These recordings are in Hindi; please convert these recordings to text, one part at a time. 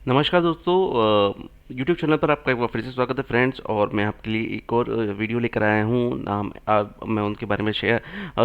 नमस्कार दोस्तों, यूट्यूब चैनल पर आपका एक बार फिर से स्वागत है फ्रेंड्स। और मैं आपके लिए एक और वीडियो लेकर आया हूँ। मैं उनके बारे में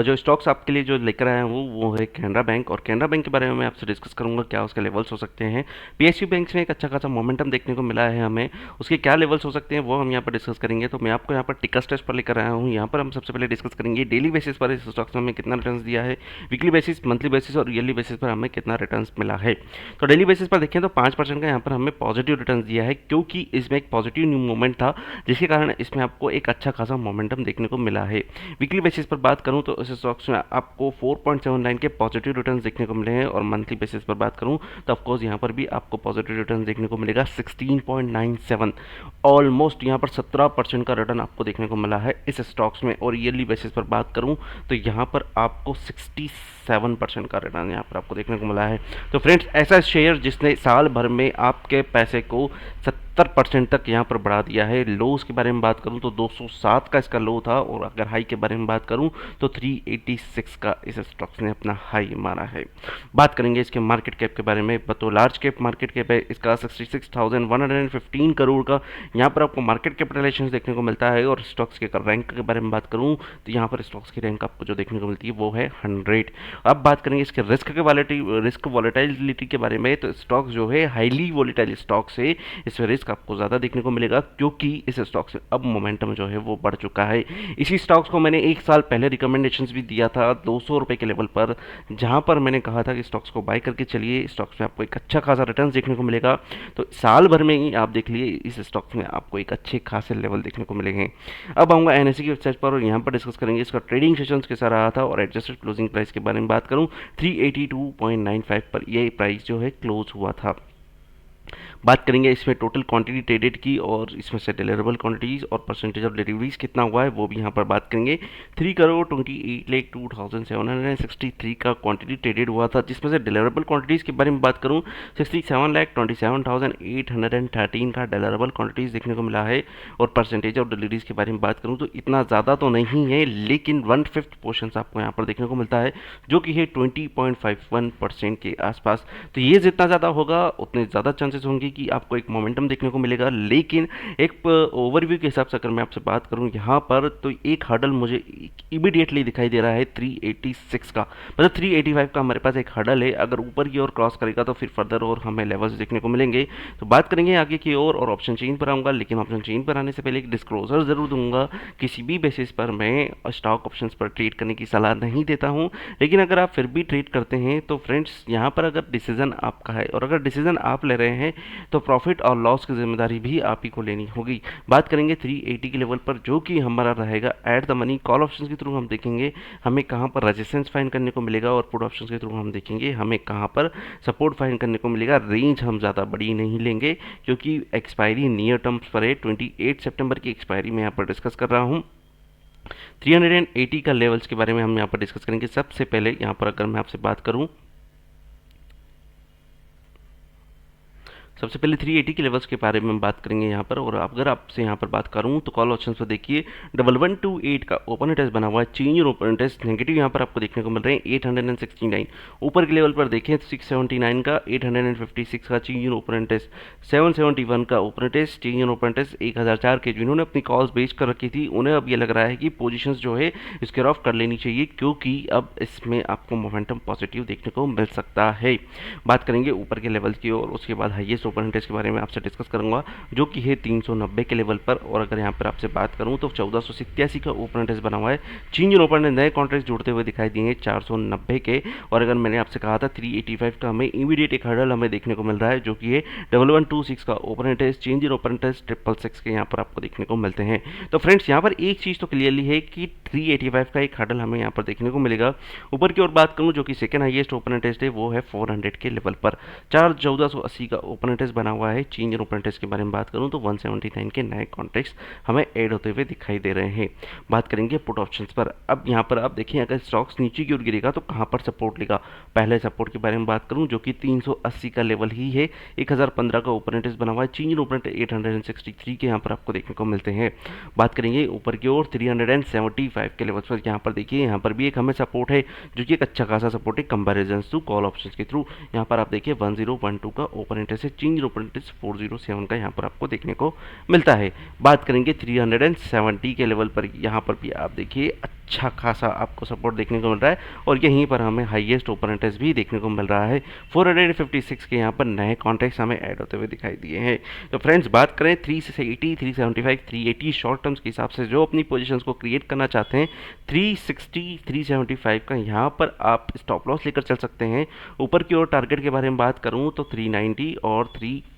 जो स्टॉक्स आपके लिए जो लेकर आया हूँ वो है कैनरा बैंक। और कैनरा बैंक के बारे में मैं आपसे डिस्कस करूँगा क्या उसके लेवल्स हो सकते हैं। पीएसयू बैंक में एक अच्छा खासा मोमेंटम देखने को मिला है हमें, उसके क्या लेवल्स हो सकते हैं वो हम यहाँ पर डिस्कस करेंगे। तो मैं आपको यहाँ पर टिकस टेस्ट पर लेकर आया हूँ। यहाँ पर हम सबसे पहले डिस्कस करेंगे डेली बेसिस पर इस स्टॉक्स में हमें कितना रिटर्न दिया है, वीकली बेसिस, मंथली बेसिस और ईयरली बेसिस पर हमें कितना रिटर्न मिला है। तो डेली बेसिस पर देखें तो 5% का यहाँ पर हमें पॉजिटिव रिटर्न दिया है, क्योंकि इसमें एक पॉजिटिव न्यू मोमेंट था जिसके कारण इसमें आपको एक अच्छा खासा मोमेंटम देखने को मिला है। वीकली बेसिस पर बात करूँ तो इस स्टॉक्स में आपको 4.79 के पॉजिटिव रिटर्न देखने को मिले हैं। और मंथली बेसिस पर बात करूँ तो ऑफकोर्स यहाँ पर भी आपको पॉजिटिव रिटर्न देखने को मिलेगा 16.97। ऑलमोस्ट यहाँ पर 17% का रिटर्न आपको देखने को मिला है इस स्टॉक्स में। और ईयरली बेसिस पर बात करूँ तो यहाँ पर आपको 67% का रिटर्न यहाँ पर आपको देखने को मिला है। तो फ्रेंड्स, ऐसा शेयर जिसने साल भर में आपके पैसे को 70% तक यहाँ पर बढ़ा दिया है। लोस के बारे में बात करूँ तो 207 का इसका लो था, और अगर हाई के बारे में बात करूँ तो 386 का इस स्टॉक्स ने अपना हाई मारा है। बात करेंगे इसके मार्केट कैप के बारे में। तो लार्ज कैप मार्केट कैप है इसका 66,115 करोड़ का यहाँ पर आपको मार्केट कैपिटलाइजेशन देखने को मिलता है। और स्टॉक्स के रैंक के बारे में बात करूँ तो यहाँ पर स्टॉक्स की रैंक आपको जो देखने को मिलती है वो है 100। अब बात करेंगे इसके रिस्क वॉलेटिलिटी के बारे में। तो स्टॉक्स जो है हाईली वॉलेटाइल स्टॉक्स है, इसमें रिस्क आपको ज़्यादा देखने को मिलेगा, क्योंकि इस स्टॉक से अब मोमेंटम जो है वो बढ़ चुका है। इसी स्टॉक्स को मैंने एक साल पहले रिकमेंडेशंस भी दिया था 200 रुपये के लेवल पर, जहां पर मैंने कहा था कि स्टॉक्स को बाय करके चलिए, स्टॉक्स में आपको एक अच्छा खासा रिटर्न देखने को मिलेगा। तो साल भर में ही आप देख लिए इस स्टॉक्स में आपको एक अच्छे खासे लेवल देखने को मिलेंगे। अब आऊँगा एनएससी की वेबसाइट पर और यहाँ पर डिस्कस करेंगे इसका ट्रेडिंग सेशन कैसा रहा था। और एडजस्टेड क्लोजिंग प्राइस के बारे में बात करूँ 382.95 पर यह प्राइस जो है क्लोज हुआ था। बात करेंगे इसमें टोटल क्वांटिटी ट्रेडेड की, और इसमें से डिलीवरेबल क्वांटिटीज़ और परसेंटेज ऑफ डिलीवरीज कितना हुआ है वो भी यहाँ पर बात करेंगे। 3,28,02,763 का क्वांटिटी ट्रेडेड हुआ था, जिसमें से डिलीवरेबल क्वांटिटीज़ के बारे में बात करूँ 67,27,813 का डिलीवरेबल क्वांटिटीज़ देखने को मिला है। और परसेंटेज ऑफ डिलीवरीज के बारे में बात करूँ तो इतना ज़्यादा तो नहीं है, लेकिन 1/5 पोर्शन आपको यहाँ पर देखने को मिलता है, जो कि है 20.51% के आसपास। तो ये जितना ज़्यादा होगा उतने ज़्यादा चांसेस होंगे कि आपको एक मोमेंटम देखने को मिलेगा। लेकिन एक ओवरव्यू के हिसाब से अगर मैं आपसे बात करूं यहाँ पर, तो एक हर्डल मुझे इमीडिएटली दिखाई दे रहा है 386 का, मतलब 385 का हमारे पास एक हर्डल है। अगर ऊपर की ओर क्रॉस करेगा तो फिर फर्दर और हमें लेवल्स देखने को मिलेंगे। तो बात करेंगे आगे की ओर और ऑप्शन चेन पर आऊँगा, लेकिन ऑप्शन चेन पर आने से पहले एक डिस्क्लोजर ज़रूर दूंगा। किसी भी बेसिस पर मैं स्टॉक ऑप्शंस पर ट्रेड करने की सलाह नहीं देता हूँ, लेकिन अगर आप फिर भी ट्रेड करते हैं तो फ्रेंड्स यहाँ पर अगर डिसीजन आपका है, और अगर डिसीजन आप ले रहे हैं तो प्रॉफिट और लॉस की जिम्मेदारी भी आप ही को लेनी होगी। बात करेंगे 380 के लेवल पर, जो कि हमारा रहेगा at the money. Call options के थ्रू हम देखेंगे हमें कहां पर रेजिस्टेंस फाइंड करने को मिलेगा, और पुट ऑप्शंस के थ्रू हम देखेंगे हमें कहां पर सपोर्ट फाइंड करने को मिलेगा। रेंज हम ज़्यादा बड़ी नहीं लेंगे, क्योंकि एक्सपायरी नियर टर्म्स पर है। 28 सितंबर की एक्सपायरी में यहाँ पर डिस्कस कर रहा हूँ। 380 का लेवल्स के बारे में हम यहाँ पर डिस्कस करेंगे। सबसे पहले यहाँ पर अगर मैं आपसे बात करूँ, सबसे पहले 380 के लेवल्स के बारे में बात करेंगे यहाँ पर। और अगर आपसे यहाँ पर बात करूँ तो कॉल ऑप्शन पर देखिए 1128 का ओपन इंटरेस्ट बना हुआ है। Change in open interest negative यहाँ पर आपको देखने को मिल रहे हैं 869। ऊपर के लेवल पर देखें 679 का, 856 का चेंज इन ओपन इंटरेस्ट, 771 का open interest, change in open interest 1004 के जिन्होंने अपनी कॉल्स बेच कर रखी थी उन्हें अब ये लग रहा है कि पोजिशन जो है स्क्वेयर ऑफ कर लेनी चाहिए, क्योंकि अब इसमें आपको मोमेंटम पॉजिटिव देखने को मिल सकता है। बात करेंगे ऊपर के लेवल की और उसके बाद हाईएस्ट ओपन इंटरेस्ट के बारे में आपसे डिस्कस करूंगा, जो कि है 390 के लेवल पर। और अगर यहाँ पर आपसे बात करूँ तो 1487 का ओपन इंटरेस्ट बना हुआ है। चेंज इन ओपन नए कॉन्ट्रैक्ट जुड़ते हुए दिखाई दिए 490 के। और अगर मैंने आपसे कहा था 385 का हमें इमीडिएट एक हर्डल हमें देखने को मिल रहा है, जो कि है 1126 का open interest, change in open interest 666 के यहाँ पर आपको देखने को मिलते हैं। तो फ्रेंड्स, यहाँ पर एक चीज़ तो क्लियरली है कि 385 का एक हर्डल हमें यहाँ पर देखने को मिलेगा। ऊपर की ओर बात करूँ, जो कि सेकंड हाईएस्ट ओपन इंटरेस्ट है वो है 400 के लेवल पर। 1480 का ओपन इंटरेस्ट बना हुआ है। चेंज इन ओपन इंटरेस्ट के बारे में बात करूं तो 179 के नए कॉन्ट्रैक्ट्स हमें ऐड होते हुए दिखाई दे रहे हैं। बात करेंगे पुट ऑप्शंस पर। अब यहां पर आप देखिए अगर स्टॉक्स नीचे की ओर गिरेगा तो कहां पर सपोर्ट लेगा। पहले सपोर्ट के बारे में बात करूं, जो कि 380 का लेवल ही है। 1015 का ओपन इंटरेस्ट बना हुआ है। चेंज इन ओपन इंटरेस्ट 863 के यहाँ पर आपको देखने को मिलते हैं। बात करेंगे ऊपर की ओर 375 के लेवल पर। यहाँ पर देखिए यहाँ पर भी एक हमें सपोर्ट है, जो कि एक अच्छा खासा सपोर्ट है कंपेरिजन टू कॉल ऑप्शंस के थ्रू। यहाँ पर आप देखिए 1012 का ओपन इंटरेस्ट है। चेंज इन ओपन इंटरेस्ट 407 का यहाँ पर आपको देखने को मिलता है। बात करेंगे 370 के लेवल पर, यहाँ पर भी आप देखिए अच्छा खासा आपको सपोर्ट देखने को मिल रहा है और यहीं पर हमें हाईएस्ट ओपन इंटरेस्ट भी देखने को मिल रहा है। 456 के यहाँ पर नए कॉन्ट्रैक्ट्स हमें ऐड होते हुए दिखाई दिए हैं। तो फ्रेंड्स बात करें 380, 375, 380 शॉर्ट टर्म्स के हिसाब से जो अपनी पोजीशंस को क्रिएट करना चाहते हैं, 360, 375 का यहाँ पर आप स्टॉप लॉस लेकर चल सकते हैं। ऊपर की ओर टारगेट के बारे में बात करूँ तो 390 और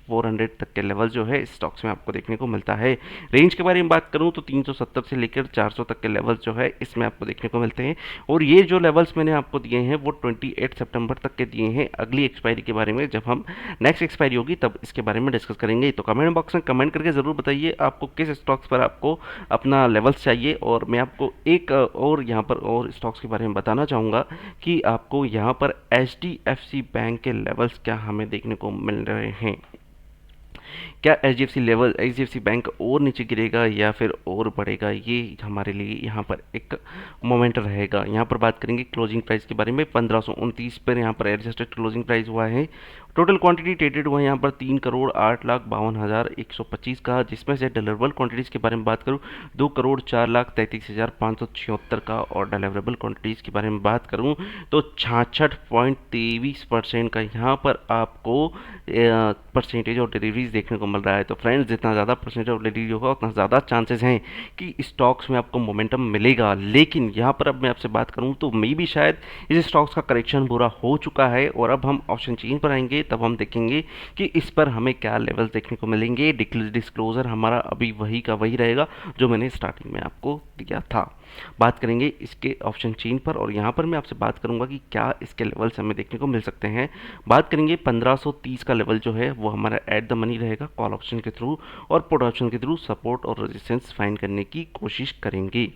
400 तक के लेवल जो है स्टॉक्स में आपको देखने को मिलता है। रेंज के बारे में बात करूं तो 370 से लेकर 400 तक के लेवल जो है इसमें आपको देखने को मिलते हैं और ये जो लेवल्स मैंने आपको दिए हैं वो 28 सितंबर तक के दिए हैं। अगली एक्सपायरी के बारे में जब हम नेक्स्ट एक्सपायरी होगी तब इसके बारे में डिस्कस करेंगे। तो कमेंट बॉक्स में कमेंट करके ज़रूर बताइए आपको किस स्टॉक्स पर आपको अपना लेवल्स चाहिए और मैं आपको एक और यहाँ पर और स्टॉक्स के बारे में बताना चाहूँगा कि आपको यहाँ पर HDFC बैंक के लेवल्स क्या हमें देखने को मिल रहे हैं। क्या HDFC बैंक और नीचे गिरेगा या फिर और बढ़ेगा, ये हमारे लिए यहाँ पर एक मोमेंट रहेगा। यहाँ पर बात करेंगे क्लोजिंग प्राइस के बारे में, 1529 पर यहाँ पर एडजस्टेड क्लोजिंग प्राइस हुआ है। टोटल क्वांटिटी ट्रेडेड हुआ है यहाँ पर 3,08,52,125 का, जिसमें से डिलीवरेबल क्वांटिटीज़ के बारे में बात करूँ 2,04,33,576 का और डिलीवरेबल क्वांटिटीज़ के बारे में बात करूँ तो 66.23% का यहाँ पर आपको परसेंटेज ऑफ डिलीवरीज देखने को मिल रहा है। तो फ्रेंड्स जितना ज़्यादा परसेंटेज ऑफ डिलीवरी होगा उतना ज़्यादा चांसेस हैं कि स्टॉक्स में आपको मोमेंटम मिलेगा। लेकिन यहाँ पर अब मैं आपसे बात करूँ तो मे भी शायद इस स्टॉक्स का करेक्शन बुरा हो चुका है और अब हम ऑप्शन चेन पर आएंगे तब हम देखेंगे कि इस पर हमें क्या लेवल्स देखने को मिलेंगे। डिस्क्लोजर हमारा अभी वही का वही रहेगा जो मैंने स्टार्टिंग में आपको दिया था। बात करेंगे इसके ऑप्शन चेन पर और यहाँ पर मैं आपसे बात करूँगा कि क्या इसके लेवल्स हमें देखने को मिल सकते हैं। बात करेंगे 1530 का लेवल जो है वो हमारा एट द मनी रहेगा कॉल ऑप्शन के थ्रू और पुट ऑप्शन के थ्रू सपोर्ट और रेजिस्टेंस फाइंड करने की कोशिश करेंगे।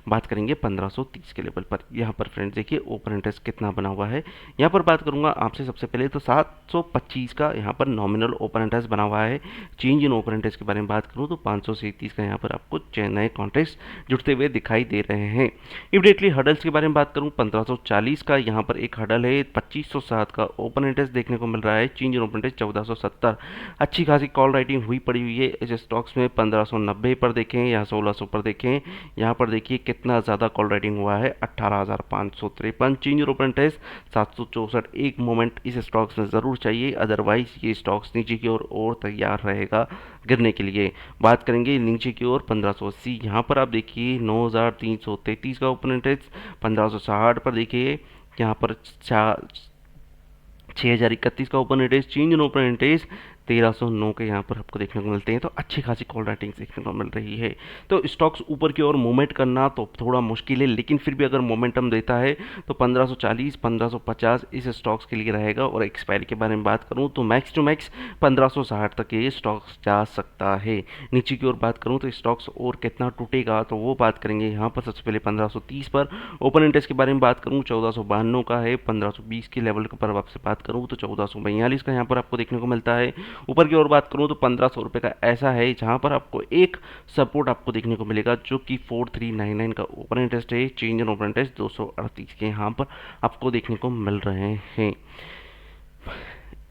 बात करेंगे 1530 के लेवल पर। यहाँ पर फ्रेंड्स देखिए ओपन इंटरेस्ट कितना बना हुआ है। यहाँ पर बात करूँगा आपसे सबसे पहले तो 725 का यहाँ पर नॉमिनल ओपन इंटरेस्ट बना हुआ है। चेंज इन ओपन इंटरेस्ट के बारे में बात करूँ तो 537 का यहाँ पर आपको नए कॉन्ट्रैक्ट्स जुड़ते हुए दिखाई दे रहे हैं। इमीडिएटली हडल्स के बारे में बात करूँ 1540 का यहाँ पर एक हडल है। 2507 का ओपन इंटरेस्ट देखने को मिल रहा है। Change in open interest 1470। अच्छी खासी कॉल राइटिंग हुई पड़ी हुई है इस स्टॉक्स में। 1590 पर देखें या 1600 पर देखें, यहाँ पर देखिए कितना ज़्यादा कॉल राइटिंग हुआ है 18,553। Change in open interest 764। एक मोमेंट इस स्टॉक्स में ज़रूर चाहिए, अदरवाइज ये स्टॉक्स नीचे की ओर और तैयार रहेगा गिरने के लिए। बात करेंगे नीचे की ओर 1580, यहाँ पर आप देखिए 9,333 का ओपन इंटरेस्ट। 1560 पर देखिए यहाँ पर 6,031 का open interest. Change in open interest 1309 के यहाँ पर आपको देखने को मिलते हैं। तो अच्छी खासी कॉल राइटिंग देखने को मिल रही है। तो स्टॉक्स ऊपर की ओर मूवमेंट करना तो थोड़ा मुश्किल है, लेकिन फिर भी अगर मोमेंटम देता है तो 1540, 1550 इस स्टॉक्स के लिए रहेगा। और एक्सपायरी के बारे में बात करूँ तो मैक्स टू मैक्स 1560 तक ये स्टॉक्स जा सकता है। नीचे की ओर बात करूँ तो स्टॉक्स और कितना टूटेगा तो वो बात करेंगे यहाँ पर। सबसे पहले 1530 पर ओपन इंटरेस्ट के बारे में बात करूँ 1492 का है। 1520 के लेवल पर आपसे बात करूँ तो 1442 का यहाँ पर आपको देखने को मिलता है। ऊपर की ओर बात करूँ तो 1500 रुपये का ऐसा है जहाँ पर आपको एक सपोर्ट आपको देखने को मिलेगा जो कि 4399 का ओपन इंटरेस्ट है। चेंज इन ओपन इंटरेस्ट 238 के यहाँ पर आपको देखने को मिल रहे हैं।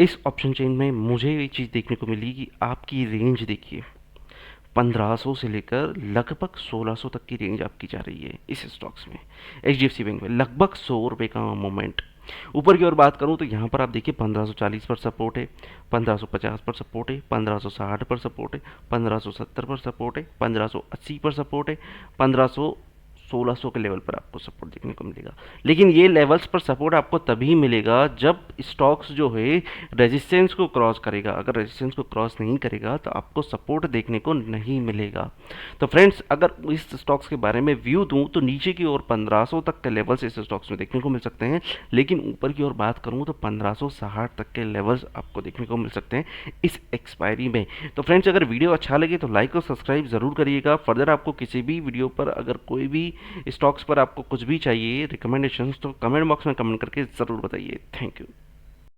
इस ऑप्शन चेन में मुझे ये चीज़ देखने को मिली कि आपकी रेंज देखिए 1500 से लेकर लगभग 1600 तक की रेंज आपकी जा रही है इस स्टॉक्स में। HDFC बैंक में लगभग 100 रुपये का मोमेंट। ऊपर की ओर बात करूं तो यहाँ पर आप देखिए 1540 पर सपोर्ट है, 1550 पर सपोर्ट है, 1560 पर सपोर्ट है, 1570 पर सपोर्ट है, 1580 पर सपोर्ट है, 1600 के लेवल पर आपको सपोर्ट देखने को मिलेगा। लेकिन ये लेवल्स पर सपोर्ट आपको तभी मिलेगा जब स्टॉक्स जो है रेजिस्टेंस को क्रॉस करेगा। अगर रेजिस्टेंस को क्रॉस नहीं करेगा तो आपको सपोर्ट देखने को नहीं मिलेगा। तो फ्रेंड्स अगर इस स्टॉक्स के बारे में व्यू दूं तो नीचे की ओर 1500 तक के लेवल्स इस स्टॉक्स में देखने को मिल सकते हैं, लेकिन ऊपर की ओर बात करूं तो 1560 तक के लेवल्स आपको देखने को मिल सकते हैं इस एक्सपायरी में। तो फ्रेंड्स अगर वीडियो अच्छा लगे तो लाइक और सब्सक्राइब ज़रूर करिएगा। फर्दर आपको किसी भी वीडियो पर अगर कोई भी स्टॉक्स पर आपको कुछ भी चाहिए रिकमेंडेशंस तो कमेंट बॉक्स में कमेंट करके ज़रूर बताइए। Thank you.